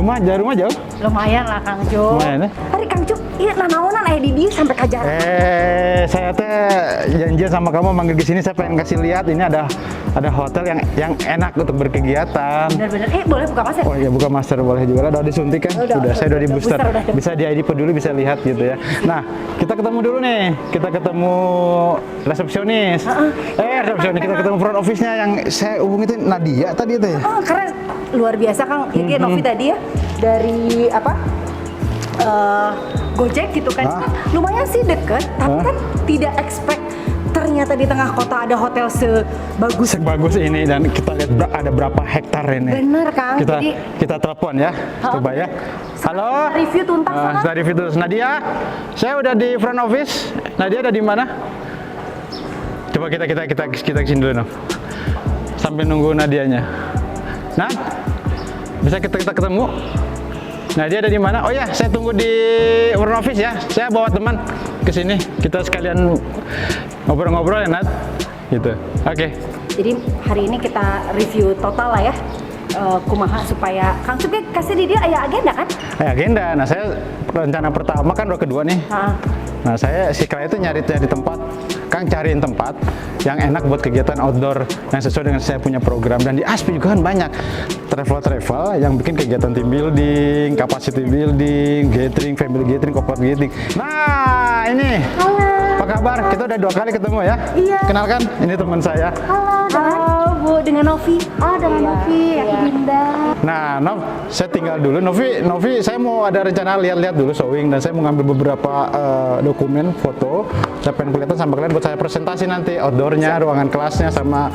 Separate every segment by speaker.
Speaker 1: Rumah jauh?
Speaker 2: Lumayan lah Kang Jo.
Speaker 1: Lumayan ya?
Speaker 2: Hari Kang Jo, iya nanaonan di dia sampai ke jalan.
Speaker 1: Saya teh janjian sama kamu manggil ke sini, saya pengen kasih lihat ini ada hotel yang enak untuk berkegiatan.
Speaker 2: Bener-bener, boleh buka masker?
Speaker 1: Oh iya, buka masker boleh juga. Udah disuntik kan? Saya udah di booster. Bisa di ID Peduli, bisa lihat gitu ya. Nah, kita ketemu dulu nih. Kita ketemu resepsionis. Resepsionis. Kita ketemu front office-nya yang saya hubungi itu Nadia tadi itu ya.
Speaker 2: Oh, karena luar biasa Kang. Ini Novi tadi ya dari Gojek gitu kan. Lumayan sih deket, tapi kan tidak expect ternyata di tengah kota ada hotel sebagus
Speaker 1: ini, dan kita lihat ada berapa hektar ini.
Speaker 2: Bener Kang.
Speaker 1: Kita telepon ya, coba ya. Halo.
Speaker 2: Review tuntas.
Speaker 1: Kita review terus. Nadia, saya udah di front office. Nadia ada di mana? Coba kita kesini dulu, Nov. Sambil nunggu Nadianya. Nah, bisa kita ketemu? Nadia ada di mana? Oh ya, saya tunggu di front office ya. Saya bawa teman ke sini. Kita sekalian ngobrol-ngobrol ya, Nat. Gitu. Oke.
Speaker 2: Jadi hari ini kita review total lah ya. Kumaha supaya Kang Cup kasih di dia agenda kan?
Speaker 1: Agenda. Nah, saya rencana pertama kan udah kedua nih. Nah, saya si Kla itu nyari tempat. Kang cariin tempat yang enak buat kegiatan outdoor yang sesuai dengan saya punya program. Dan di ASPI juga kan banyak travel yang bikin kegiatan team building, capacity building, gathering, family gathering, corporate gathering. Nah, ini.
Speaker 2: Halo.
Speaker 1: Apa kabar? Kita udah 2 kali ketemu ya.
Speaker 2: Iya.
Speaker 1: Kenalkan, ini teman saya.
Speaker 2: Halo Bu, dengan Novi. Dengan Novi, aku Dinda.
Speaker 1: Nah, Nov, saya tinggal dulu. Novi, saya mau ada rencana lihat-lihat dulu showing, dan saya mau ngambil beberapa dokumen, foto. Saya pengen kelihatan sama kalian buat saya presentasi nanti outdoornya, ruangan kelasnya, sama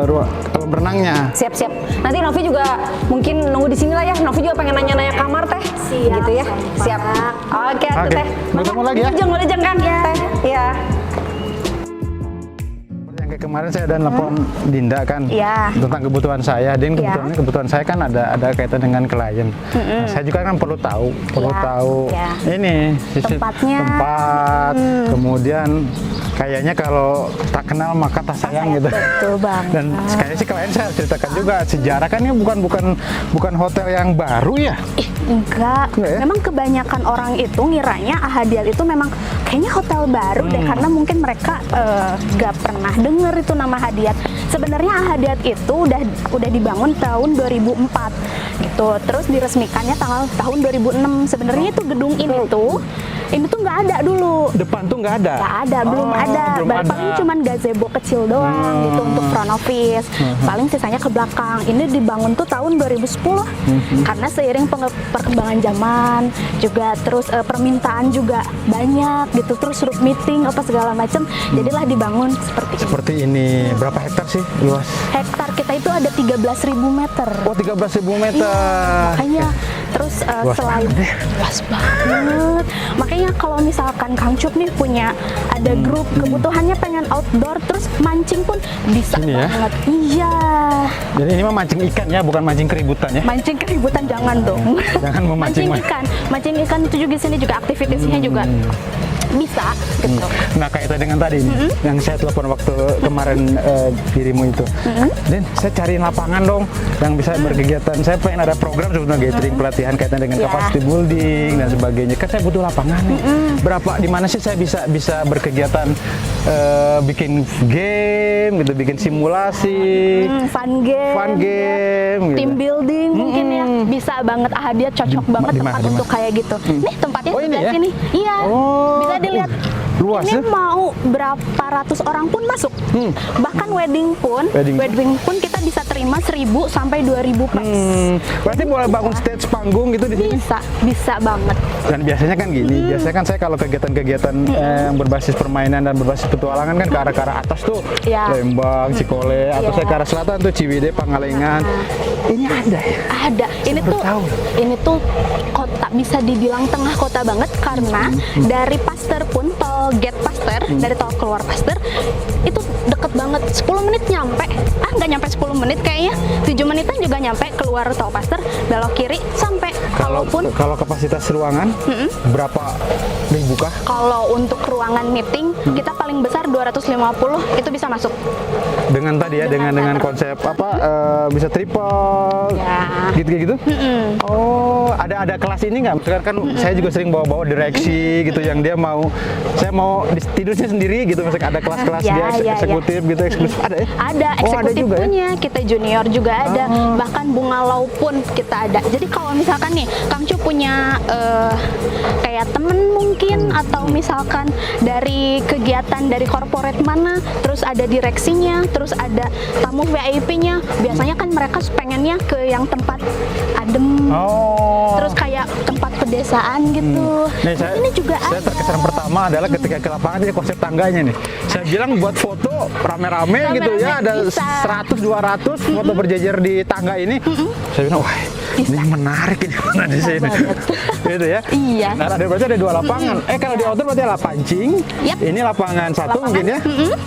Speaker 1: ruang kolam renangnya.
Speaker 3: Siap. Nanti Novi juga mungkin nunggu di sini lah ya. Novi juga pengen nanya-nanya kamar teh.
Speaker 2: Siap,
Speaker 3: gitu ya. Siap. Oke, teh.
Speaker 1: Ketemu lagi ya.
Speaker 3: Wilujeng kan? Teh. Iya.
Speaker 1: Yang kayak kemarin saya ada nelfon Dinda kan, tentang kebutuhan saya. Dan kebutuhan saya kan ada kaitan dengan klien. Nah, saya juga kan perlu tahu ini
Speaker 3: tempatnya,
Speaker 1: kemudian kayaknya kalau tak kenal maka tak sayang gitu.
Speaker 3: Betul banget.
Speaker 1: Dan kayaknya sih klien saya ceritakan juga sejarah kan ini bukan hotel yang baru ya.
Speaker 3: Enggak ya? Memang kebanyakan orang itu ngiranya Ahadiat itu memang kayaknya hotel baru deh, karena mungkin mereka gak pernah denger itu nama Hadiat. Sebenarnya Ahadiat itu udah dibangun tahun 2004 gitu, terus diresmikannya tahun 2006. Sebenarnya itu gedung ini tuh nggak ada dulu.
Speaker 1: Depan tuh nggak ada?
Speaker 3: Nggak ada, belum ada. Paling cuman gazebo kecil doang gitu untuk front office. Paling sisanya ke belakang. Ini dibangun tuh tahun 2010. Karena seiring perkembangan zaman juga, terus permintaan juga banyak gitu. Terus group meeting apa segala macam. Jadilah dibangun seperti
Speaker 1: ini. Berapa hektar sih luas?
Speaker 3: Hektar kita itu ada 13.000 meter.
Speaker 1: Oh, 13.000 meter.
Speaker 3: Iya, makanya terus selain luas banget. Makanya kalau misalkan Kang Cup nih punya ada grup kebutuhannya pengen outdoor, terus mancing pun bisa banget. Iya.
Speaker 1: Jadi ini mah mancing ikan ya, bukan mancing keributan ya?
Speaker 3: Mancing keributan jangan dong.
Speaker 1: Jangan memancing
Speaker 3: ikan. Mancing ikan itu juga sini juga aktivitasnya juga bisa gitu.
Speaker 1: Nah, kaitan dengan tadi nih, yang saya telepon waktu kemarin dirimu itu. Dan saya cariin lapangan dong yang bisa berkegiatan. Saya pengen ada program sebenarnya gathering, pelatihan kaitan dengan capacity building dan sebagainya. Kan saya butuh lapangan nih. Berapa di mana sih saya bisa berkegiatan, bikin game gitu, bikin simulasi,
Speaker 3: fun game gitu. Team building mungkin ya. Bisa banget Ahadiat cocok banget tempat untuk kayak gitu. Nih tempatnya sebelah sini. Iya. Bisa dilihat.
Speaker 1: Luas
Speaker 3: ini mau berapa ratus orang pun masuk. Bahkan wedding pun kita bisa terima 1.000 sampai 2.000 pax.
Speaker 1: Berarti boleh bangun stage panggung gitu di sini?
Speaker 3: Bisa banget.
Speaker 1: Dan biasanya kan gini, biasanya kan saya kalau kegiatan-kegiatan yang berbasis permainan dan berbasis petualangan kan ke arah atas tuh, Lembang, Cikole, atau saya ke arah selatan tuh Ciwidey, Pangalengan. Ini ada ya? Ada.
Speaker 3: Ini tuh kota, bisa dibilang tengah kota banget, karena dari Pasteur pun, tol gate Pasteur, dari tol keluar Pasteur itu deket banget, 10 menit nyampe. nggak nyampe 10 menit kayaknya, 7 menitan juga nyampe. Keluar tol Pasteur, belok kiri sampai.
Speaker 1: Kalau kapasitas ruangan berapa ribu kah?
Speaker 3: Kalau untuk ruangan meeting kita paling besar 250 itu bisa masuk.
Speaker 1: Dengan tadi ya, dengan konsep apa bisa triple,
Speaker 3: Ya.
Speaker 1: gitu. Oh, ada kelas ini nggak? Misalkan kan saya juga sering bawa direksi gitu, yang dia saya mau tidurnya sendiri gitu. Misalkan ada kelas-kelas dia eksekutif gitu, eksklusif ada ya?
Speaker 3: Ada eksekutif
Speaker 1: juga
Speaker 3: punya, kita junior juga ada, bahkan Bungalau pun kita ada. Jadi kalau misalkan nih Kang Cu punya kayak temen mungkin atau misalkan dari kegiatan dari corporate mana, terus ada direksinya, terus ada tamu VIP-nya, biasanya kan mereka pengennya ke yang tempat adem, terus kayak tempat pedesaan gitu.
Speaker 1: Nih,
Speaker 3: ini juga
Speaker 1: saya
Speaker 3: ada.
Speaker 1: terkesan pertama adalah ketika ke lapangan ini konsep tangganya nih. Saya bilang buat foto rame-rame gitu ya, ada
Speaker 3: bisa.
Speaker 1: 100-200 foto berjejer di tangga ini. Saya bilang, wah ini menarik ini mana di sini. Gitu ya.
Speaker 3: Iya.
Speaker 1: Nah, berarti ada 2 lapangan. Kalau di outdoor berarti ada pancing.
Speaker 3: Yap.
Speaker 1: Ini lapangan 1 mungkin ya.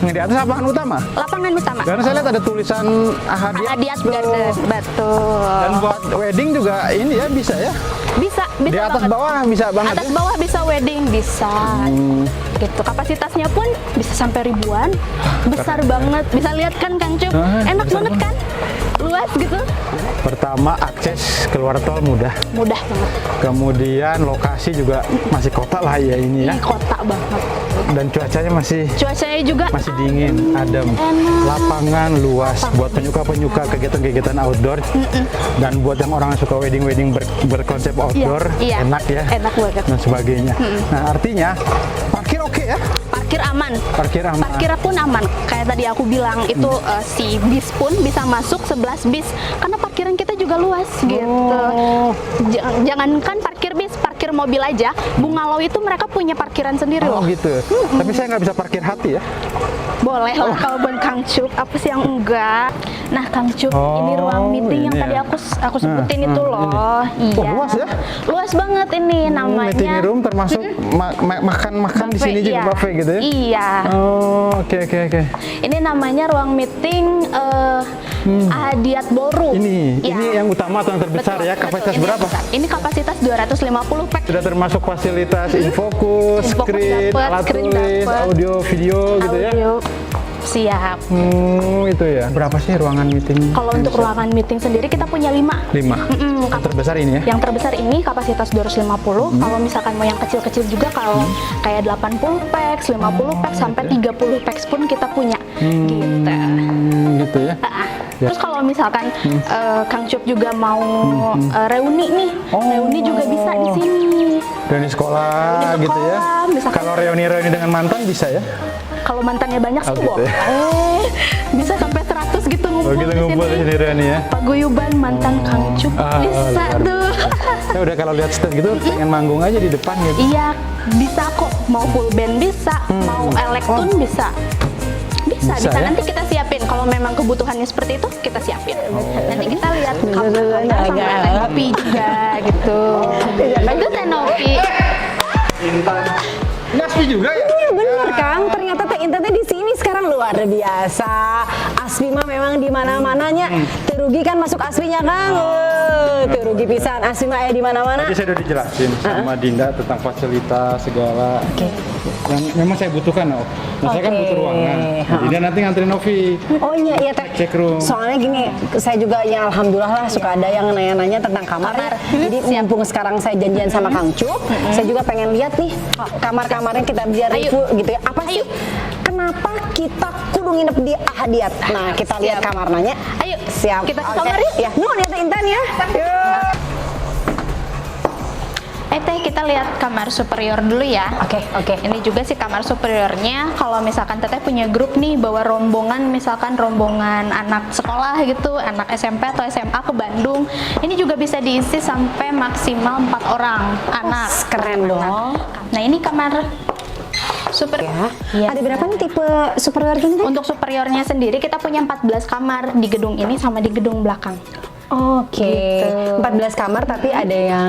Speaker 1: Yang di atas lapangan utama.
Speaker 3: Lapangan utama.
Speaker 1: Karena saya lihat ada tulisan
Speaker 3: Ahadiat Garden, betul.
Speaker 1: Dan buat wedding juga ini ya bisa ya.
Speaker 3: Bisa
Speaker 1: Di atas
Speaker 3: banget.
Speaker 1: bawah bisa banget.
Speaker 3: Atas
Speaker 1: Ya?
Speaker 3: bawah bisa wedding, bisa. Gitu. Kapasitasnya pun bisa sampai ribuan. Besar banget. Bisa lihat kan Kang Cu? Enak banget kan? Luas gitu.
Speaker 1: Pertama, akses keluar tol mudah.
Speaker 3: Mudah banget.
Speaker 1: Kemudian lokasi juga masih kota lah ya ini ya.
Speaker 3: Ini kota banget.
Speaker 1: Dan cuacanya
Speaker 3: Cuacanya juga
Speaker 1: masih dingin, adem.
Speaker 3: Enak.
Speaker 1: Lapangan luas buat penyuka kegiatan-kegiatan outdoor. Dan buat yang orang yang suka wedding berkonsep outdoor,
Speaker 3: Iya,
Speaker 1: enak ya.
Speaker 3: enak banget.
Speaker 1: Dan sebagainya. Nah, artinya parkir oke ya.
Speaker 3: Parkir aman.
Speaker 1: Parkir aman.
Speaker 3: Parkir pun aman. Kayak tadi aku bilang itu si bis pun bisa masuk 11 bis karena parkiran kita juga luas gitu. Jangankan parkir bis, parkir mobil aja. Bungalau itu mereka punya parkiran sendiri
Speaker 1: Oh
Speaker 3: loh.
Speaker 1: gitu. Tapi saya nggak bisa parkir hati ya.
Speaker 3: Boleh lah kalau buat Kang Cuk, apa sih yang enggak? Nah Kang Cuk, ini ruang meeting yang
Speaker 1: ini
Speaker 3: tadi
Speaker 1: ya.
Speaker 3: aku sebutin itu loh. Iya.
Speaker 1: Oh, luas ya?
Speaker 3: Luas banget ini namanya.
Speaker 1: Meeting room termasuk makan di sini juga
Speaker 3: iya.
Speaker 1: buffet gitu ya.
Speaker 3: Iya.
Speaker 1: Oh, oke.
Speaker 3: Ini namanya ruang meeting Ahadiat Ballroom.
Speaker 1: Ini
Speaker 3: Ya.
Speaker 1: yang utama atau yang terbesar
Speaker 3: Betul,
Speaker 1: ya. Kapasitas
Speaker 3: betul. Ini
Speaker 1: berapa?
Speaker 3: besar. Ini kapasitas 250 pack.
Speaker 1: Sudah termasuk fasilitas infokus,
Speaker 3: Infokus
Speaker 1: screen,
Speaker 3: dapet,
Speaker 1: alat
Speaker 3: screen
Speaker 1: tulis,
Speaker 3: dapet.
Speaker 1: audio, video gitu ya.
Speaker 3: Audio. Siap.
Speaker 1: Itu ya. Berapa sih ruangan meeting?
Speaker 3: Kalau untuk ruangan meeting sendiri kita punya 5.
Speaker 1: 5. Yang terbesar ini ya.
Speaker 3: Yang terbesar ini kapasitas 250. Kalau misalkan mau yang kecil-kecil juga kalau kayak 80 packs, 50 packs sampai 30 packs pun kita punya. Gitu.
Speaker 1: Gitu ya. Ya.
Speaker 3: Terus kalau misalkan Kang Cup juga mau reuni nih, reuni juga bisa di sini.
Speaker 1: Reuni sekolah
Speaker 3: Reuni
Speaker 1: gitu ya.
Speaker 3: sekolah, misalkan.
Speaker 1: Kalau reuni dengan mantan bisa ya.
Speaker 3: Kalau mantannya banyak sih
Speaker 1: gitu ya.
Speaker 3: boleh. Bisa sampai 100 gitu ngumpul,
Speaker 1: Oh, kita ngumpul di sini reuni ya.
Speaker 3: Paguyuban mantan Kang Cup bisa
Speaker 1: luar
Speaker 3: tuh.
Speaker 1: Saya udah kalau lihat stage gitu pengen manggung aja di depan gitu.
Speaker 3: Iya, bisa kok. Mau full band bisa, mau elektron bisa. Bisa
Speaker 1: ya?
Speaker 3: nanti kita siapin. Kalau memang kebutuhannya seperti itu, kita siapin. Nanti kita lihat kamar sama Tenopi juga gitu. Itu Tenopi.
Speaker 1: Naspi juga ya?
Speaker 2: Iya bener Kang, ternyata Teh Intan teh di sini sekarang luar biasa. Aspi mah memang di mana-mananya. Terugi kan masuk Aspinya Kang. Terugi pisan Aspi mah di mana-mana.
Speaker 1: Tadi saya udah dijelasin sama Dinda tentang fasilitas segala. Yang memang saya butuhkan, oh. Nah, saya kan butuh ruangan. Dinda nanti nganterin Novi.
Speaker 2: Oh iya Teh.
Speaker 1: Cek room.
Speaker 2: Soalnya gini, saya juga ya alhamdulillah lah suka ada yang nanya-nanya tentang kamar. Jadi mumpung sekarang saya janjian sama Kang Cup, saya juga pengen lihat nih kamar-kamarnya kita biar review gitu ya. Apa sih? Kenapa kita kudu nginep di Ahadiat? Nah, kita lihat kamarnya.
Speaker 3: Ayo,
Speaker 2: Siap.
Speaker 3: kita ke
Speaker 2: Oke.
Speaker 3: kamar yuk.
Speaker 2: Ya, nuhun ya Teh Intan ya. Yuk.
Speaker 3: Teh kita lihat kamar superior dulu ya.
Speaker 2: Oke.
Speaker 3: Ini juga sih kamar superiornya. Kalau misalkan Teteh punya grup nih, bawa rombongan, misalkan rombongan anak sekolah gitu, anak SMP atau SMA ke Bandung, ini juga bisa diisi sampai maksimal 4 orang anak.
Speaker 2: Keren dong.
Speaker 3: Nah ini kamar superior.
Speaker 2: Ya.
Speaker 3: Iya.
Speaker 2: Ada berapa nih tipe superior ini? Teh?
Speaker 3: Untuk superiornya sendiri kita punya 14 kamar di gedung ini sama di gedung belakang.
Speaker 2: Oke.
Speaker 3: Gitu.
Speaker 2: 14 kamar tapi ada yang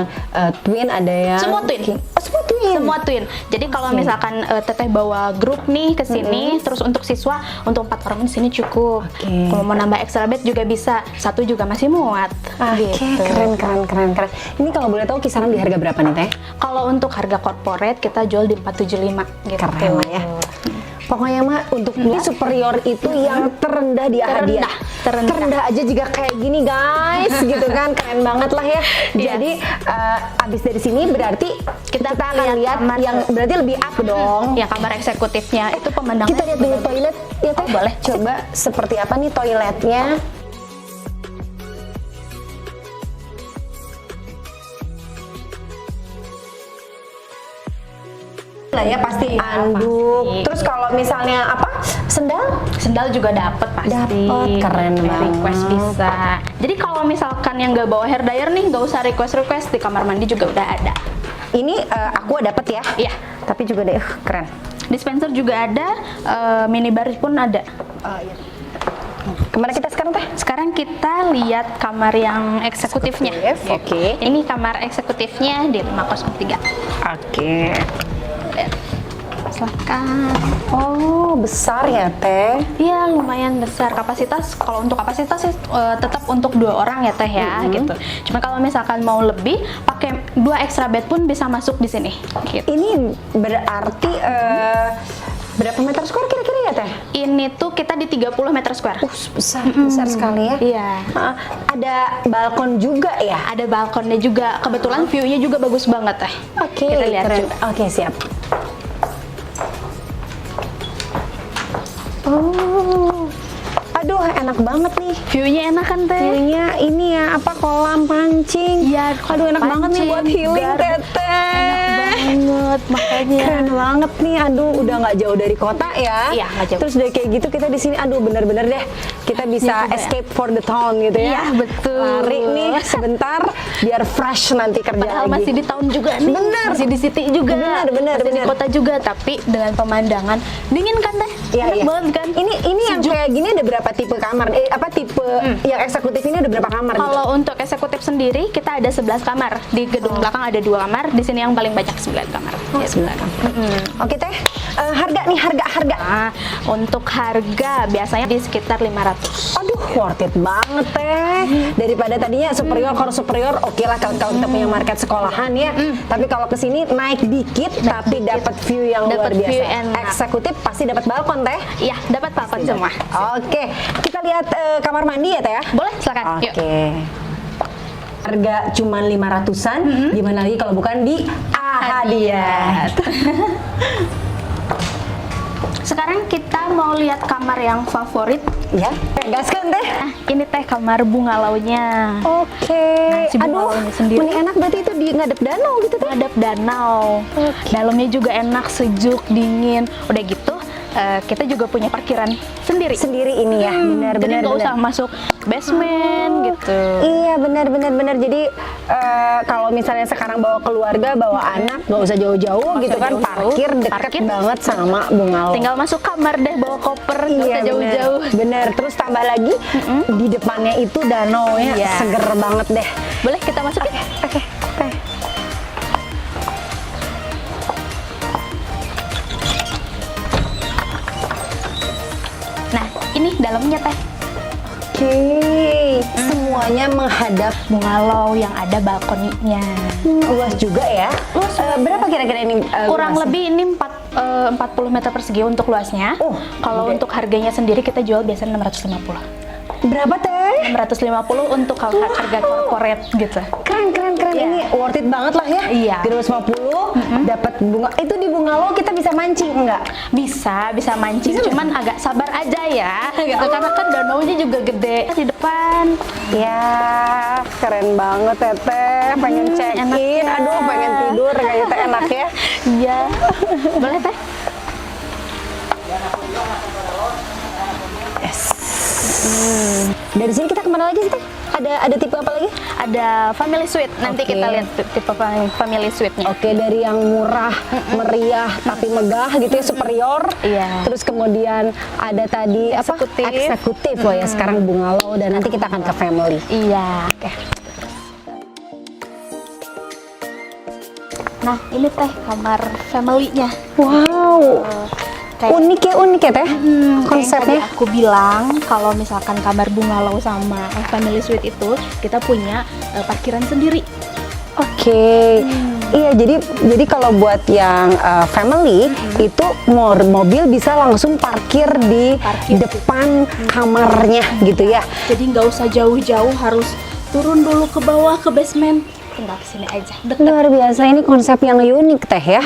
Speaker 2: twin, ada yang
Speaker 3: Semua twin.
Speaker 2: Oh, semua twin.
Speaker 3: Semua twin. Jadi kalau misalkan teteh bawa grup nih ke sini, terus untuk siswa untuk 4 orang di sini cukup.
Speaker 2: Oke.
Speaker 3: Kalau mau nambah extra bed juga bisa, 1 juga masih muat.
Speaker 2: Oke,
Speaker 3: Gitu.
Speaker 2: keren. Ini kalau boleh tahu kisaran di harga berapa nih Teh?
Speaker 3: Kalau untuk harga corporate kita jual di 475 gitu.
Speaker 2: Keren lah ya. Pokoknya mah untuk ini superior itu yang terendah di Ahadiah.
Speaker 3: Terendah.
Speaker 2: Aja juga kayak gini guys, gitu kan, keren banget lah ya. Jadi abis dari sini berarti kita akan lihat
Speaker 3: kamar.
Speaker 2: yang berarti lebih up dong.
Speaker 3: Ya kamar eksekutifnya itu pemandangan.
Speaker 2: Kita lihat dulu toilet ya Teh.
Speaker 3: boleh.
Speaker 2: Coba seperti apa nih toiletnya. Lah ya pasti anduk.
Speaker 3: pasti.
Speaker 2: Terus kalau misalnya apa?
Speaker 3: Sendal juga dapet pasti.
Speaker 2: Dapet, keren banget.
Speaker 3: Request bisa. Jadi kalau misalkan yang nggak bawa hair dryer nih, nggak usah request di kamar mandi juga udah ada.
Speaker 2: Ini aku dapat ya.
Speaker 3: Iya.
Speaker 2: Tapi juga deh keren.
Speaker 3: Dispenser juga ada, minibar pun ada.
Speaker 2: Kemana kita sekarang Teh?
Speaker 3: Sekarang kita lihat kamar yang eksekutifnya.
Speaker 2: Eksekutif, oke.
Speaker 3: Ini kamar eksekutifnya di 503.
Speaker 2: Oke.
Speaker 3: Silakan.
Speaker 2: Oh, besar ya Teh.
Speaker 3: Iya, lumayan besar kapasitas. Kalau untuk kapasitas sih tetap untuk 2 orang ya Teh ya, gitu. Cuma kalau misalkan mau lebih, pakai 2 extra bed pun bisa masuk di sini. Gitu.
Speaker 2: Ini berarti berapa meter square kira-kira ya Teh?
Speaker 3: Ini tuh kita di 30 meter square.
Speaker 2: Besar sekali ya.
Speaker 3: Iya.
Speaker 2: Ada balkon juga ya.
Speaker 3: Ada balkonnya juga. Kebetulan view-nya juga bagus banget Teh.
Speaker 2: Oke,
Speaker 3: Kita lihat
Speaker 2: keren.
Speaker 3: juga.
Speaker 2: Oke, siap. Oh, aduh enak banget nih.
Speaker 3: View-nya enak kan Teh?
Speaker 2: View-nya ini ya apa kolam pancing.
Speaker 3: Iya,
Speaker 2: aduh enak banget nih buat healing Teteh.
Speaker 3: Enak banget makanya.
Speaker 2: Keren banget nih, aduh udah nggak jauh dari kota ya.
Speaker 3: Iya, nggak jauh.
Speaker 2: Terus udah kayak gitu kita di sini, aduh bener-bener deh kita bisa
Speaker 3: juga ya.
Speaker 2: escape for the town gitu ya.
Speaker 3: Iya, betul.
Speaker 2: Lari nih sebentar biar fresh nanti kerja
Speaker 3: Padahal
Speaker 2: lagi.
Speaker 3: masih di tahun juga nih.
Speaker 2: Bener.
Speaker 3: Masih di city juga.
Speaker 2: Bener.
Speaker 3: Masih di kota juga, tapi dengan pemandangan dingin kan Teh?
Speaker 2: Iya,
Speaker 3: Enak
Speaker 2: iya.
Speaker 3: banget kan?
Speaker 2: Ini yang kayak gini ada berapa tipe kamar? Apa tipe yang eksekutif ini ada berapa kamar gitu?
Speaker 3: Kalau untuk eksekutif sendiri kita ada 11 kamar. Di gedung belakang ada 2 kamar, di sini yang paling banyak 9 kamar.
Speaker 2: Oh, 9 kamar. Oke Teh, harga nih harga.
Speaker 3: Nah, untuk harga biasanya di sekitar 500.
Speaker 2: Aduh, worth it banget Teh. Daripada tadinya superior, kalau superior oke lah kalau kita punya market sekolahan ya. Tapi kalau kesini naik dikit, tapi dapat view yang luar
Speaker 3: Dapat
Speaker 2: biasa.
Speaker 3: view enak.
Speaker 2: Eksekutif pasti dapat balkon Teh.
Speaker 3: Iya, dapat balkon semua.
Speaker 2: Oke, kita lihat kamar mandi ya Teh ya.
Speaker 3: Boleh, silakan.
Speaker 2: Oke.
Speaker 3: Yuk.
Speaker 2: Harga cuma 500-an, gimana lagi kalau bukan di Ahadiah.
Speaker 3: Sekarang kita mau lihat kamar yang favorit.
Speaker 2: Ya, gaskan Teh.
Speaker 3: Nah, ini Teh kamar bungalaunya.
Speaker 2: Oke.
Speaker 3: Nah, si
Speaker 2: Aduh,
Speaker 3: bungalaunya sendiri.
Speaker 2: ini enak berarti itu di ngadep danau gitu Teh.
Speaker 3: Hadap danau. Dalamnya juga enak, sejuk, dingin. Udah gitu, kita juga punya parkiran sendiri.
Speaker 2: Sendiri ini ya, benar.
Speaker 3: Jadi nggak usah masuk basement gitu.
Speaker 2: Iya benar. Jadi kalau misalnya sekarang bawa keluarga, bawa anak, nggak usah jauh-jauh gitu kan,
Speaker 3: jauh-jauh.
Speaker 2: parkir dekat
Speaker 3: Parkir.
Speaker 2: banget sama bungalau.
Speaker 3: Tinggal masuk kamar deh, bawa koper, nggak usah jauh-jauh.
Speaker 2: Bener. Terus tambah lagi di depannya itu danau ya,
Speaker 3: Iya.
Speaker 2: seger banget deh.
Speaker 3: Boleh kita masukin?
Speaker 2: Oke. Teh.
Speaker 3: Nah, ini dalamnya Teh.
Speaker 2: Oke, semuanya menghadap
Speaker 3: Bungalau yang ada balkoninya.
Speaker 2: luas juga ya.
Speaker 3: Luas.
Speaker 2: Berapa kira-kira ini?
Speaker 3: Kurang
Speaker 2: luasnya?
Speaker 3: lebih ini 40 meter persegi untuk luasnya.
Speaker 2: Oh,
Speaker 3: Kalau
Speaker 2: gede.
Speaker 3: untuk harganya sendiri kita jual biasanya 650.
Speaker 2: Berapa Teh?
Speaker 3: 650 untuk kalau harga corporate gitu.
Speaker 2: Keren.
Speaker 3: Iya.
Speaker 2: Ini worth it banget lah ya.
Speaker 3: Iya.
Speaker 2: 350 dapat bunga. Itu di bungalau kita bisa mancing enggak?
Speaker 3: Bisa mancing, cuman agak sabar aja ya, gitu. Karena kan danaunya juga gede di depan.
Speaker 2: Ya, keren banget Teteh. Pengen check
Speaker 3: enak
Speaker 2: in.
Speaker 3: ya.
Speaker 2: Aduh, pengen tidur kayaknya Teh enak ya.
Speaker 3: Iya, boleh Teh?
Speaker 2: Yes. Dari sini kita kemana lagi sih Teh? ada tipe apa lagi?
Speaker 3: Ada family suite. Nanti
Speaker 2: Oke.
Speaker 3: kita lihat tipe family suite-nya.
Speaker 2: Oke, dari yang murah, meriah tapi megah gitu ya, superior.
Speaker 3: Iya.
Speaker 2: Terus kemudian ada tadi
Speaker 3: Eksekutif.
Speaker 2: apa? Eksekutif. Oh ya, sekarang bungalow dan nanti kita akan ke family.
Speaker 3: Iya.
Speaker 2: Oke.
Speaker 3: Nah, ini teh kamar family-nya.
Speaker 2: Wow.
Speaker 3: Kayak
Speaker 2: Unik ya teh
Speaker 3: konsepnya.
Speaker 2: konsepnya.
Speaker 3: Aku bilang kalau misalkan kamar bungalow sama family suite itu kita punya parkiran sendiri.
Speaker 2: Oke. Iya, jadi kalau buat yang family itu mobil bisa langsung parkir di
Speaker 3: Parkir.
Speaker 2: depan kamarnya gitu ya.
Speaker 3: Jadi nggak usah jauh-jauh harus turun dulu ke bawah ke basement. Tinggal kesini aja. Dekat.
Speaker 2: Luar biasa, ini konsep yang unik teh ya.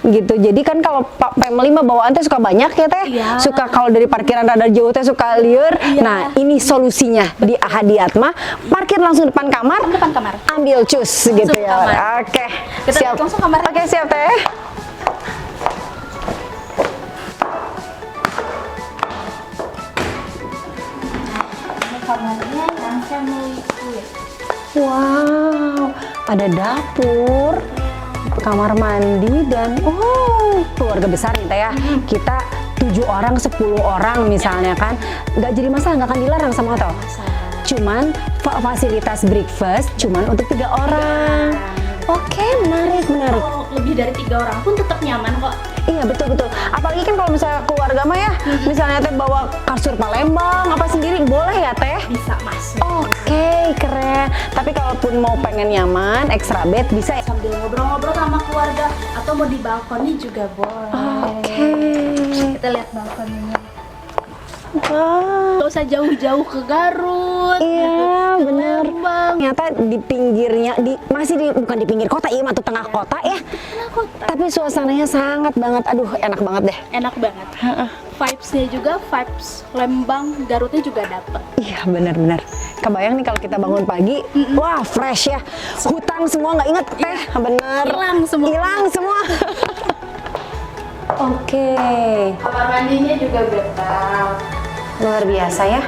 Speaker 2: Gitu. Jadi kan kalau family mah bawaan teh suka banyak ya teh.
Speaker 3: Iya.
Speaker 2: Suka kalau dari parkiran rada jauh teh suka liur.
Speaker 3: Iya.
Speaker 2: Nah, ini solusinya di Ahadiat mah parkir langsung depan kamar.
Speaker 3: Depan kamar.
Speaker 2: Ambil cus gitu ya.
Speaker 3: kamar.
Speaker 2: Oke.
Speaker 3: Kita lihat langsung kamarnya.
Speaker 2: Oke, siap teh.
Speaker 3: Ini kamarnya yang family suite.
Speaker 2: Wow, ada dapur, kamar mandi dan keluarga besar nih teh ya. Kita 7 orang, 10 orang misalnya kan, nggak jadi masalah, nggak akan dilarang sama hotel. Cuman fasilitas breakfast cuman untuk 3 orang. Oke, menarik.
Speaker 3: Kalau lebih dari 3 orang pun tetap nyaman kok.
Speaker 2: Iya, betul. Apalagi kan kalau misalnya keluarga mah ya, misalnya teh bawa kasur Palembang apa sendiri boleh ya teh?
Speaker 3: Bisa mas.
Speaker 2: Oke, keren. Tapi kalaupun mau pengen nyaman, extra bed bisa ya?
Speaker 3: Sambil ngobrol-ngobrol sama keluarga atau mau di balkoni juga boleh.
Speaker 2: Oke.
Speaker 3: Kita lihat balkoninya.
Speaker 2: Wow.
Speaker 3: Gak usah jauh-jauh ke Garut.
Speaker 2: Iya, bener.
Speaker 3: Palembang.
Speaker 2: Ternyata di pinggirnya, bukan di pinggir kota, iya, atau tengah kota ya.
Speaker 3: Tengah kota.
Speaker 2: Tapi suasananya sangat banget, aduh enak banget deh.
Speaker 3: Enak banget. Vibes-nya juga vibes Lembang, Garutnya juga dapet.
Speaker 2: Iya, bener-bener. Kebayang nih kalau kita bangun pagi, wah fresh ya. Hutan semua nggak inget teh, bener.
Speaker 3: Hilang semua.
Speaker 2: Hilang semua. Oke,
Speaker 3: Kamar mandinya juga betal.
Speaker 2: luar biasa ya.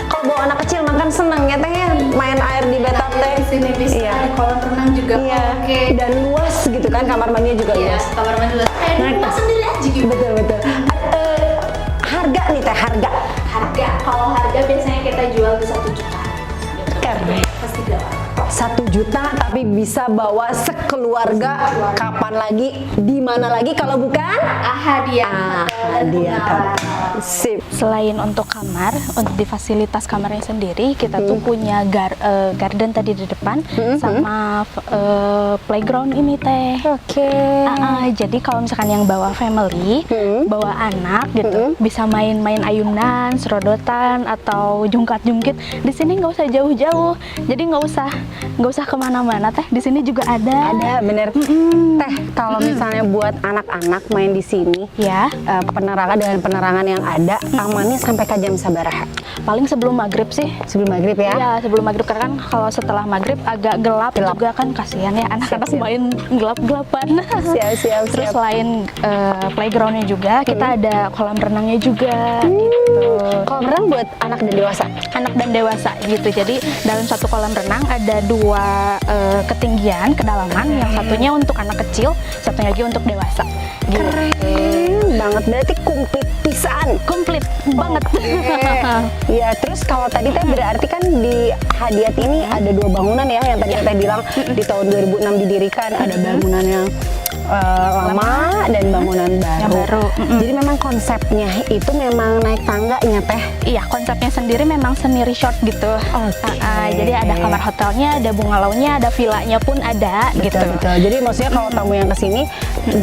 Speaker 2: Kalau bawa anak kecil makan seneng ya teh ya, main air di bathtub teh.
Speaker 3: Di sini bisa
Speaker 2: Iya.
Speaker 3: ada kolam renang juga.
Speaker 2: Iya,
Speaker 3: Oke.
Speaker 2: dan luas gitu kan, kamar mandinya juga
Speaker 3: Iya,
Speaker 2: luas.
Speaker 3: kamar mandi luas. Kayak di
Speaker 2: Nah,
Speaker 3: rumah sendiri aja gitu.
Speaker 2: Betul. Harga nih teh, harga.
Speaker 3: Harga, kalau harga biasanya kita jual di 1 juta. Gitu.
Speaker 2: Keren.
Speaker 3: Pasti gak
Speaker 2: 1 juta tapi bisa bawa sekeluarga kapan lagi, di mana lagi kalau bukan
Speaker 3: Ahadiat.
Speaker 2: Ahadiat. Sip.
Speaker 3: Selain untuk kamar, untuk di fasilitas kamarnya sendiri, kita tuh punya garden tadi di depan sama playground ini teh.
Speaker 2: Oke.
Speaker 3: Jadi kalau misalkan yang bawa family, bawa anak gitu, bisa main-main ayunan, serodotan atau jungkat-jungkit. Di sini nggak usah jauh-jauh, jadi nggak usah kemana-mana teh. Di sini juga ada.
Speaker 2: Ada, bener. Teh, kalau misalnya buat anak-anak main di sini,
Speaker 3: Ya,
Speaker 2: penerangan dengan penerangan yang ada, amannya sampai ke jam sabaraha?
Speaker 3: paling sebelum maghrib sih.
Speaker 2: Sebelum maghrib ya?
Speaker 3: Iya, sebelum maghrib karena kan kalau setelah maghrib agak gelap juga kan, kasihan ya anak-anak
Speaker 2: Siap.
Speaker 3: main gelap-gelapan.
Speaker 2: Siap.
Speaker 3: Terus selain playgroundnya juga, kita ada kolam renangnya juga gitu.
Speaker 2: Kolam renang buat anak dan dewasa?
Speaker 3: Anak dan dewasa gitu. Jadi dalam satu kolam renang ada 2 ketinggian, kedalaman. Yang satunya untuk anak kecil, satunya lagi untuk dewasa. Gitu.
Speaker 2: Keren banget, berarti komplit pisan.
Speaker 3: Komplit banget.
Speaker 2: Ya, terus kalau tadi teh berarti kan di Hadiat ini ada 2 bangunan ya, yang tadi teh bilang di tahun 2006 didirikan, ada bangunan yang lama dan bangunan baru.
Speaker 3: Yang baru.
Speaker 2: Jadi memang konsepnya itu memang naik tangganya teh.
Speaker 3: Iya, konsepnya sendiri memang semi resort gitu.
Speaker 2: Oke.
Speaker 3: Jadi ada kamar hotelnya, ada bungalaunya, ada villanya pun ada gitu.
Speaker 2: Betul. Jadi maksudnya kalau tamu yang kesini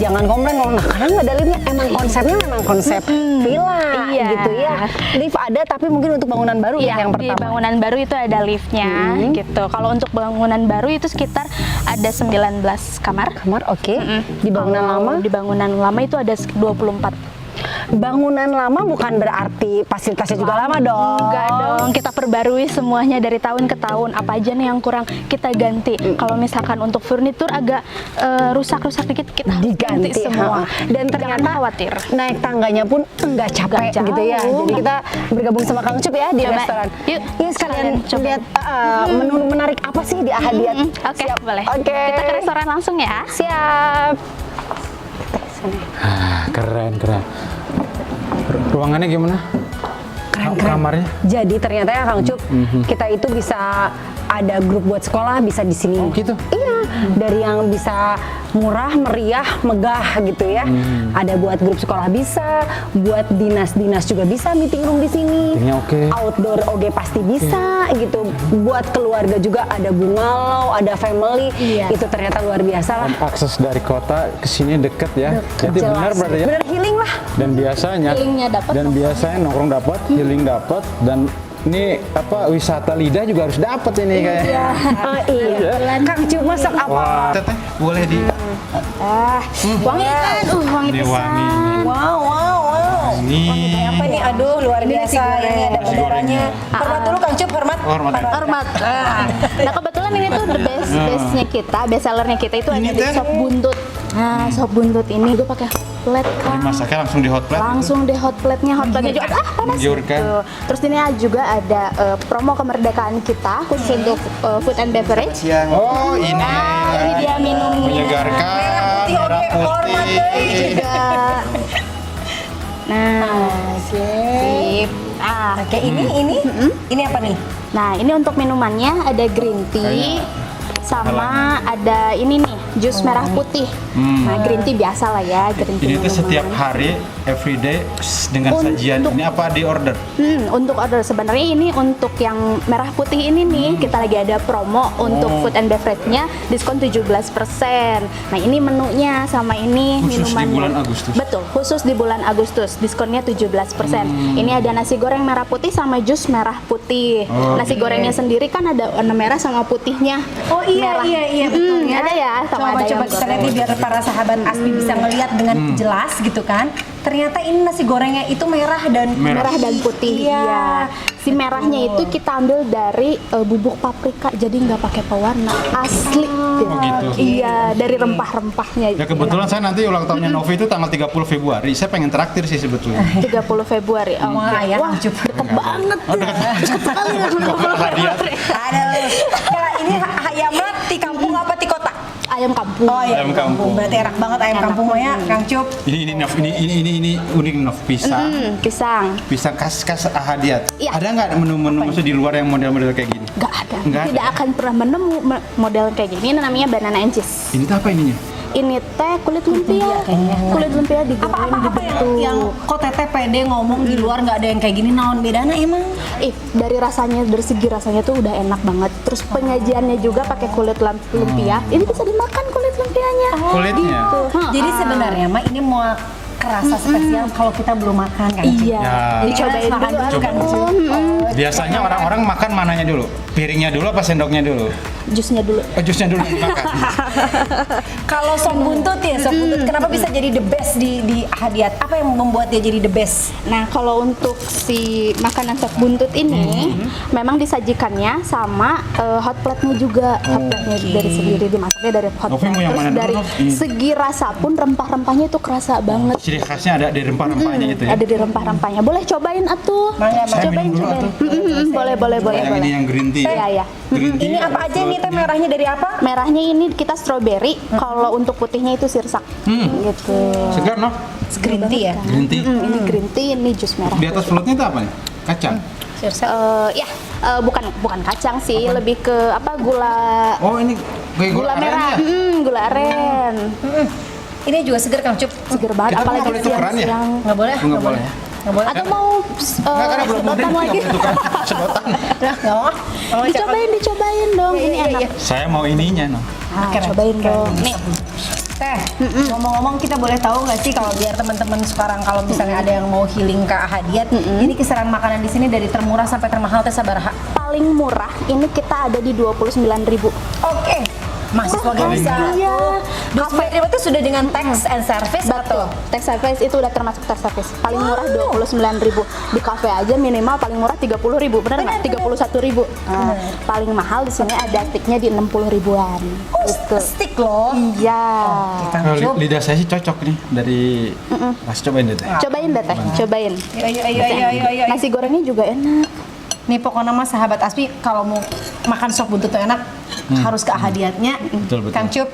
Speaker 2: jangan komplain kalau nah karena nggak ada liftnya. Emang konsepnya memang konsep villa
Speaker 3: Iya.
Speaker 2: gitu ya. Lift ada tapi mungkin untuk bangunan baru ya
Speaker 3: Iya,
Speaker 2: yang
Speaker 3: di
Speaker 2: pertama.
Speaker 3: bangunan baru itu ada liftnya gitu. Kalau untuk bangunan baru itu sekitar ada 19 kamar.
Speaker 2: Kamar oke. Di bangunan
Speaker 3: Kalau
Speaker 2: lama
Speaker 3: di bangunan lama itu ada 24
Speaker 2: Bangunan lama bukan berarti fasilitasnya juga lama dong.
Speaker 3: Enggak dong, kita perbarui semuanya dari tahun ke tahun. Apa aja nih yang kurang kita ganti. Kalau misalkan untuk furnitur agak rusak-rusak dikit, kita ganti semua.
Speaker 2: Dan ternyata
Speaker 3: jangan khawatir.
Speaker 2: naik tangganya pun enggak capek
Speaker 3: Nggak jauh.
Speaker 2: gitu ya. Jadi kita bergabung sama Kang Cup ya di
Speaker 3: Coba.
Speaker 2: restoran.
Speaker 3: Yuk,
Speaker 2: Ini sekalian
Speaker 3: coba.
Speaker 2: lihat menu menarik apa sih di Ahadiat.
Speaker 3: Oke,
Speaker 2: Siap.
Speaker 3: boleh.
Speaker 2: Oke.
Speaker 3: Kita ke restoran langsung ya.
Speaker 2: Siap.
Speaker 1: Keren. Ruangannya gimana?
Speaker 2: Keren.
Speaker 1: Kamarnya?
Speaker 2: Jadi ternyata ya Kang Cup, kita itu bisa ada grup buat sekolah bisa di sini.
Speaker 1: Oh, gitu?
Speaker 2: Iya, dari yang bisa murah, meriah, megah gitu ya. Ada buat grup sekolah bisa, buat dinas-dinas juga bisa meeting room di sini.
Speaker 1: Meetingnya oke.
Speaker 2: Outdoor oke pasti bisa gitu. Buat keluarga juga ada bungalow, ada family.
Speaker 3: Iya.
Speaker 2: Itu ternyata luar biasa lah.
Speaker 1: Akses dari kota ke sini deket ya. Jadi
Speaker 2: Jelas.
Speaker 1: benar berarti ya.
Speaker 2: Bener healing lah.
Speaker 1: Dan biasanya
Speaker 3: Healingnya dapat,
Speaker 1: biasanya nongkrong dapat, healing dapat, dan ini apa wisata lidah juga harus dapat ini kayaknya.
Speaker 2: Iya. Kang Cup masak apa?
Speaker 1: Wah, teteh boleh di
Speaker 3: Wangi kan? Wangi
Speaker 1: Ini
Speaker 3: pisang.
Speaker 1: wangi.
Speaker 2: Wow.
Speaker 1: Ini.
Speaker 2: Apa ini? Aduh, luar biasa. Ini ada udaranya. Hormat dulu Kang Cup, hormat.
Speaker 1: Hormat.
Speaker 3: Hormat. Nah kebetulan ini tuh the bestnya kita, best sellernya kita itu
Speaker 1: Ini
Speaker 3: ada di
Speaker 1: teh?
Speaker 3: sop buntut. Nah sop buntut ini gue pakai hot plate kan.
Speaker 1: Masaknya langsung di hot plate.
Speaker 3: Langsung deh hot plate-nya juga panas.
Speaker 1: Menggiurkan.
Speaker 3: Tuh. Terus ini juga ada promo kemerdekaan kita khusus untuk food and beverage.
Speaker 1: Oh, ini.
Speaker 3: Nah, ini dia minumnya.
Speaker 1: Menyegarkan. Merah putih.
Speaker 3: Juga. Nah, sip.
Speaker 2: Oke, ini apa nih?
Speaker 3: Nah, ini untuk minumannya ada green tea sama ada ini nih, jus merah putih. Nah, green tea biasa lah ya, green tea.
Speaker 1: Ini tuh
Speaker 3: minuman.
Speaker 1: setiap hari, everyday dengan sajian. Ini apa di order?
Speaker 3: Untuk order sebenarnya ini untuk yang merah putih ini nih kita lagi ada promo untuk food and beverage-nya diskon 17%. Nah, ini menunya sama ini
Speaker 1: Khusus di
Speaker 3: minumannya.
Speaker 1: bulan Agustus?
Speaker 3: Betul, khusus di bulan Agustus diskonnya 17%. Ini ada nasi goreng merah putih sama jus merah putih. Nasi gorengnya sendiri kan ada warna merah sama putihnya.
Speaker 2: Oh iya,
Speaker 3: merah.
Speaker 2: iya betul ya.
Speaker 3: Ada ya, sama ada
Speaker 2: Coba
Speaker 3: yang
Speaker 2: kita lihat
Speaker 3: goreng.
Speaker 2: nih biar para sahabat Asmi bisa ngelihat dengan jelas gitu kan. Ternyata ini nasi gorengnya itu merah dan
Speaker 3: Merah dan putih.
Speaker 2: Iya.
Speaker 3: Iya. Si merahnya itu kita ambil dari bubuk paprika, jadi nggak pakai pewarna, asli.
Speaker 1: gitu.
Speaker 3: Iya, dari rempah-rempahnya.
Speaker 1: Ya kebetulan saya nanti ulang tahunnya Novi itu tanggal 30 Februari. Saya pengen traktir sih sebetulnya.
Speaker 3: 30 Februari. Oh,
Speaker 2: Wah, ya,
Speaker 3: wah,
Speaker 2: Kang Cup.
Speaker 3: deket banget. Deket sekali dengan 30
Speaker 1: Hadiah.
Speaker 3: Februari.
Speaker 2: Aduh. Ya, ini ayamnya di kampung apa di kota?
Speaker 3: Ayam kampung.
Speaker 2: Oh iya,
Speaker 1: Ayam kampung.
Speaker 2: Berarti enak banget ayam
Speaker 3: Enak.
Speaker 2: kampung ya, Kang Cup.
Speaker 1: Ini Nov, ini unik Nov, pisang.
Speaker 3: Pisang.
Speaker 1: Pisang khas Ahadiat.
Speaker 3: Iya.
Speaker 1: Ada nggak menu-menu maksud di luar yang model-model kayak gini?
Speaker 3: Nggak ada.
Speaker 1: Nggak
Speaker 3: Tidak akan pernah menemu model kayak gini. Ini namanya banana and cheese.
Speaker 1: Ini tuh apa ininya?
Speaker 3: Ini teh kulit lumpia. Kulit lumpia digoreng
Speaker 2: Apa
Speaker 3: dibentuk.
Speaker 2: yang kok teteh pede ngomong di luar nggak ada yang kayak gini, naon bedana emang?
Speaker 3: Dari rasanya, dari segi rasanya tuh udah enak banget. Terus penyajiannya juga pakai kulit lumpia. Ini bisa dimakan kulit lumpianya.
Speaker 1: Kulitnya.
Speaker 3: Gitu.
Speaker 2: Jadi sebenarnya mah ini mau kerasa spesial kalau kita belum makan kan?
Speaker 3: Iya.
Speaker 1: Ya.
Speaker 3: Dicobain
Speaker 2: Kita harus makan
Speaker 3: dulu.
Speaker 2: dulu kan, Cup?
Speaker 1: Biasanya orang-orang makan mananya dulu? Piringnya dulu apa sendoknya dulu?
Speaker 3: Jusnya dulu.
Speaker 1: Oh, jusnya dulu dimakan.
Speaker 2: Kalau sop buntut ya, sop buntut kenapa bisa jadi the best di Ahadiat? Apa yang membuat dia jadi the best?
Speaker 3: Nah, kalau untuk si makanan sop buntut ini memang disajikannya sama hot plate-nya juga. Hot plate-nya dari sendiri dimasaknya dari hot
Speaker 1: Novi
Speaker 3: plate.
Speaker 1: mau yang
Speaker 3: Terus
Speaker 1: mana dulu,
Speaker 3: dari
Speaker 1: Novi?
Speaker 3: segi rasa pun rempah-rempahnya itu kerasa banget.
Speaker 1: Ciri khasnya ada di rempah-rempahnya gitu ya.
Speaker 3: Ada di rempah-rempahnya. Boleh cobain atuh.
Speaker 2: Mangga,
Speaker 1: Saya
Speaker 3: Cobain,
Speaker 1: minum dulu
Speaker 3: cobain.
Speaker 1: atuh.
Speaker 3: Boleh.
Speaker 1: Yang ini yang green tea.
Speaker 3: Iya, iya.
Speaker 1: Green tea.
Speaker 2: Ini apa aja nih teh merahnya dari apa?
Speaker 3: Merahnya ini kita strawberry, kalau untuk putihnya itu sirsak. Gitu.
Speaker 1: Segar, Nov?
Speaker 2: Green tea ya?
Speaker 1: Green tea.
Speaker 3: Ini green tea, ini jus merah.
Speaker 1: Di atas floatnya itu apa nih? Kacang.
Speaker 3: Bukan kacang sih, lebih ke apa gula
Speaker 1: Oh, ini kayak
Speaker 3: gula
Speaker 1: aren
Speaker 3: merah.
Speaker 1: ya?
Speaker 3: Gula aren.
Speaker 2: Ini juga seger Kang Cup.
Speaker 3: Seger banget,
Speaker 1: Kita
Speaker 3: apalagi
Speaker 1: boleh tukeran ya?
Speaker 3: siang-siang.
Speaker 2: Nggak boleh?
Speaker 1: Oh, nggak boleh.
Speaker 2: Nggak boleh?
Speaker 3: Atau mau
Speaker 1: Nggak, karena belum
Speaker 3: sedotan
Speaker 1: mudik,
Speaker 3: lagi?
Speaker 1: nggak butuh sedotan.
Speaker 2: Nah, nggak mau. Mau
Speaker 3: Dicobain dong,
Speaker 2: Iya,
Speaker 3: ini
Speaker 2: iya,
Speaker 3: enak.
Speaker 2: iya.
Speaker 1: Saya mau ininya, Nov.
Speaker 3: Cobain dong. Nih,
Speaker 2: Teh, ngomong-ngomong kita boleh tahu nggak sih kalau biar teman-teman sekarang kalau misalnya ada yang mau healing ke Ahadiat, ini kisaran makanan di sini dari termurah sampai termahal teh sabaraha?
Speaker 3: paling murah ini kita ada di 29.000.
Speaker 2: Oke. mahasiswa gak bisa.
Speaker 3: Iya.
Speaker 2: 29.000 itu sudah dengan tax and service atau?
Speaker 3: Tax service itu udah termasuk tax service. Paling murah 29.000. Di kafe aja minimal paling murah 30.000. Benar nggak? 31.000. Paling mahal di sini ada sticknya di 60.000-an. Gitu.
Speaker 2: Stick loh.
Speaker 3: Iya.
Speaker 1: Kalau lidah saya sih cocok nih dari Mas, cobain deh teh.
Speaker 3: Cobain deh teh, cobain.
Speaker 2: Ayo.
Speaker 3: Nasi gorengnya juga enak.
Speaker 2: Nih pokoknya mah sahabat Aspi kalau mau makan sop buntut tuh enak harus ke Ahadiatnya.
Speaker 1: Betul.
Speaker 2: Kang Cup.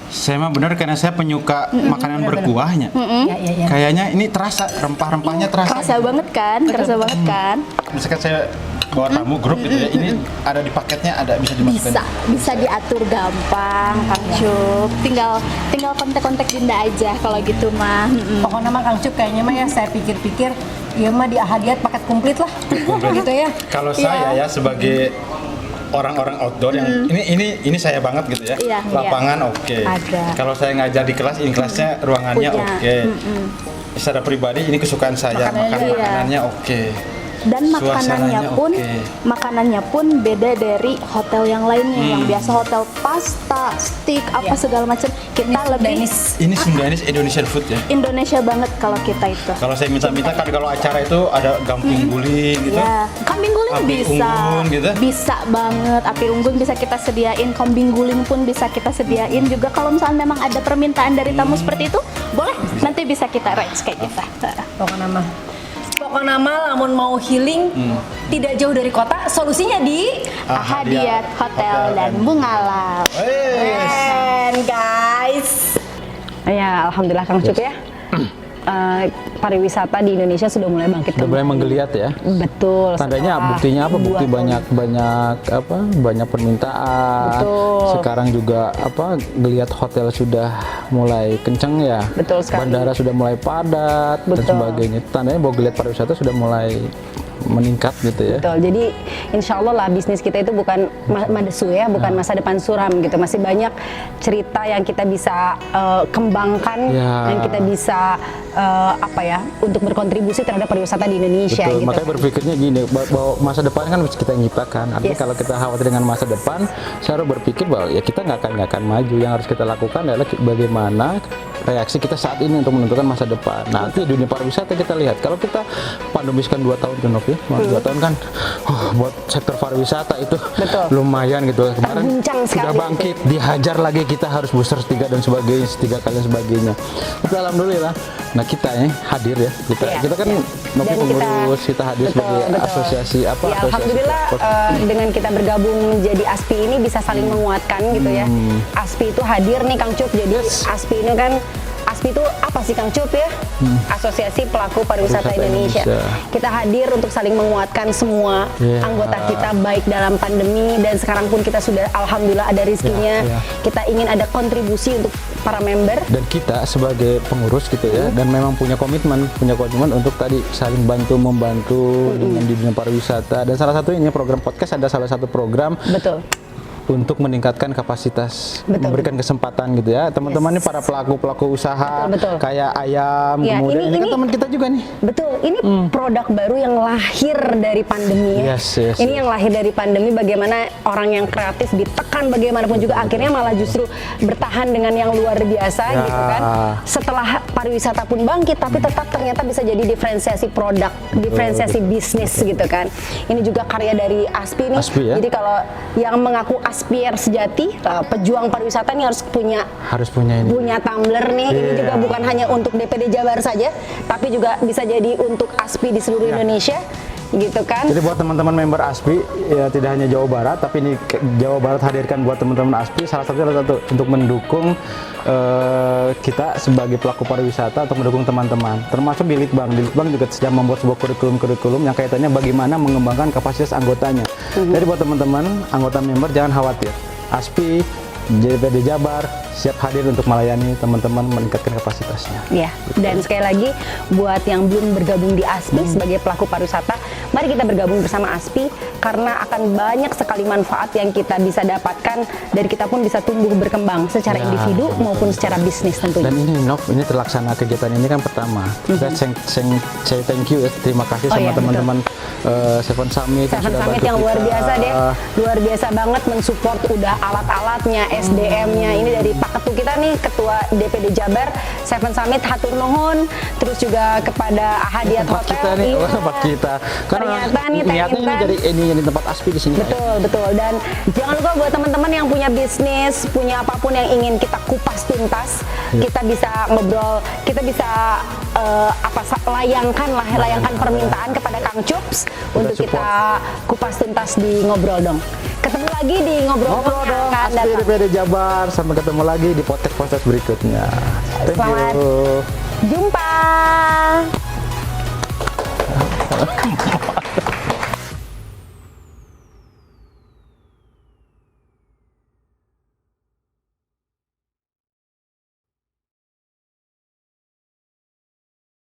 Speaker 1: Saya mah benar karena saya penyuka makanan berkuahnya.
Speaker 2: Ya.
Speaker 1: Kayaknya ini terasa, rempah-rempahnya terasa.
Speaker 3: Kerasa banget kan? Kerasa banget kan?
Speaker 1: Misalkan saya bawa tamu grup gitu ya, ini ada di paketnya, ada bisa dimasukkan.
Speaker 3: Bisa diatur gampang, Kang Cup. Tinggal kontak-kontak Dinda aja kalau gitu mah.
Speaker 2: Pokoknya mah Kang Cup kayaknya mah ya saya pikir-pikir ya mah di Ahadiat paket komplit lah. Gitu ya.
Speaker 1: Kalau saya ya sebagai orang-orang outdoor yang ini saya banget gitu ya.
Speaker 3: Iya,
Speaker 1: Lapangan oke.
Speaker 3: Ada.
Speaker 1: Kalau saya ngajar di kelas, ini kelasnya ruangannya
Speaker 3: Punya.
Speaker 1: oke. Secara pribadi ini kesukaan saya, makanannya oke.
Speaker 3: Dan
Speaker 1: Suasananya
Speaker 3: makanannya pun beda dari hotel yang lainnya. Yang biasa hotel pasta, steak, apa segala macam. Kita lebih
Speaker 1: Ini Sundanese Indonesian food ya.
Speaker 3: Indonesia banget kalau kita itu.
Speaker 1: Kalau saya minta-minta kan kalau acara itu ada gamping guling gitu.
Speaker 3: Ya, kambing guling
Speaker 1: Api
Speaker 3: bisa,
Speaker 1: unggun gitu.
Speaker 3: bisa banget. Api unggun bisa kita sediain, kambing guling pun bisa kita sediain juga. Kalau misalnya memang ada permintaan dari tamu seperti itu, boleh. Nanti bisa kita range kayak gitu.
Speaker 2: Pokoknya mah lamun mau healing tidak jauh dari kota, solusinya di
Speaker 3: Ahadiat Hotel dan Bungalau.
Speaker 2: Keren guys. Ya alhamdulillah Kang Cup ya. Pariwisata di Indonesia sudah mulai bangkit.
Speaker 1: Sudah mulai menggeliat ya.
Speaker 2: Betul.
Speaker 1: Tandanya
Speaker 2: setelah
Speaker 1: buktinya apa? Bukti
Speaker 2: 2 tahun.
Speaker 1: banyak permintaan.
Speaker 2: Betul.
Speaker 1: Sekarang juga geliat hotel sudah mulai kenceng ya.
Speaker 2: Betul sekali.
Speaker 1: Bandara sudah mulai padat dan
Speaker 2: Betul.
Speaker 1: sebagainya. Tandanya bahwa geliat pariwisata sudah mulai meningkat gitu ya.
Speaker 2: Betul. Jadi insya Allah lah bisnis kita itu bukan madesu ya, bukan masa depan suram gitu. Masih banyak cerita yang kita bisa kembangkan, yang kita bisa untuk berkontribusi terhadap pariwisata di Indonesia.
Speaker 1: Betul.
Speaker 2: Gitu.
Speaker 1: Makanya berpikirnya gini, bahwa masa depan kan harus kita yang ciptakan. Artinya kalau kita khawatir dengan masa depan, saya harus berpikir bahwa ya kita nggak akan maju. Yang harus kita lakukan adalah bagaimana reaksi kita saat ini untuk menentukan masa depan. Nanti dunia pariwisata kita lihat. Kalau kita pandemiskan 2 tahun Genop ya, 2 tahun kan buat sektor pariwisata itu lumayan gitu. Kemarin sudah bangkit, dihajar lagi kita harus booster 3 dan sebagainya, 3 kali dan sebagainya. Tapi alhamdulillah. Nah kita hadir ya, kita kan Novi pengurus, kita hadir sebagai asosiasi
Speaker 2: ya, alhamdulillah dengan kita bergabung menjadi ASPI ini bisa saling menguatkan gitu ya. ASPI itu hadir nih Kang Cup, jadi ASPI ini kan ASPI itu apa sih Kang Cup ya? Asosiasi Pelaku Pariwisata Indonesia. Kita hadir untuk saling menguatkan semua anggota kita baik dalam pandemi dan sekarang pun kita sudah alhamdulillah ada rezekinya. Kita ingin ada kontribusi untuk para member. Dan kita sebagai pengurus gitu ya, dan memang punya komitmen untuk tadi saling membantu dengan di dunia pariwisata. Dan salah satunya program podcast ada salah satu program. Betul. Untuk meningkatkan kapasitas, memberikan kesempatan gitu ya teman-teman ini para pelaku usaha kayak ayam, kemudian ini kan teman kita juga nih. Betul, ini produk baru yang lahir dari pandemi ya. Ini yang lahir dari pandemi, bagaimana orang yang kreatif ditekan bagaimanapun juga akhirnya malah justru bertahan dengan yang luar biasa gitu kan. Setelah pariwisata pun bangkit, tapi tetap ternyata bisa jadi diferensiasi produk, diferensiasi bisnis gitu kan. Ini juga karya dari ASPI nih. Jadi kalau yang mengaku aspiar sejati, pejuang pariwisata ini harus punya tumbler nih. Ini juga bukan hanya untuk DPD Jabar saja, tapi juga bisa jadi untuk ASPI di seluruh Indonesia. Gitu kan. Jadi buat teman-teman member ASPI ya tidak hanya Jawa Barat, tapi ini Jawa Barat hadirkan buat teman-teman ASPI salah satu untuk mendukung kita sebagai pelaku pariwisata, untuk mendukung teman-teman, termasuk di Litbang. Di Litbang juga sedang membuat sebuah kurikulum yang kaitannya bagaimana mengembangkan kapasitas anggotanya. Jadi buat teman-teman anggota member jangan khawatir, ASPI DPD Jabar siap hadir untuk melayani teman-teman meningkatkan kapasitasnya. Ya, dan sekali lagi buat yang belum bergabung di ASPI sebagai pelaku pariwisata, Mari kita bergabung bersama ASPI karena akan banyak sekali manfaat yang kita bisa dapatkan dan kita pun bisa tumbuh berkembang secara
Speaker 1: Ya,
Speaker 2: individu maupun secara bisnis tentunya.
Speaker 1: Dan ini Nov, ini terlaksana kegiatan ini kan pertama. Kita saya thank you ya, terima kasih
Speaker 2: Oh
Speaker 1: sama
Speaker 2: iya,
Speaker 1: teman-teman Seven Summit
Speaker 2: Seven
Speaker 1: sudah
Speaker 2: Summit
Speaker 1: bantu
Speaker 2: yang luar
Speaker 1: kita.
Speaker 2: biasa deh, luar biasa banget mensupport udah alat-alatnya, SDM-nya. Ini dari Pak Ketua kita nih, Ketua DPD Jabar Seven Summit hatur nuhun, terus juga kepada Ahadiat
Speaker 1: Tempat
Speaker 2: Hotel.
Speaker 1: kita nih,
Speaker 2: Iya.
Speaker 1: tempat kita. Karena
Speaker 2: Ternyata nih Teh
Speaker 1: niatnya ini
Speaker 2: Intan.
Speaker 1: jadi tempat ASPI di sini.
Speaker 2: Betul, betul. Dan jangan lupa buat teman-teman yang punya bisnis, punya apapun yang ingin kita kupas tuntas, kita bisa ngobrol, kita bisa layangkan permintaan kepada Kang Cups untuk
Speaker 1: support.
Speaker 2: kita kupas tuntas di ngobrol dong. Ketemu lagi di ngobrol
Speaker 1: Dong,
Speaker 2: akan
Speaker 1: ASPI
Speaker 2: datang.
Speaker 1: DPD Jabar. Sampai ketemu lagi di podcast berikutnya. Thank
Speaker 2: Selamat
Speaker 1: you.
Speaker 2: jumpa.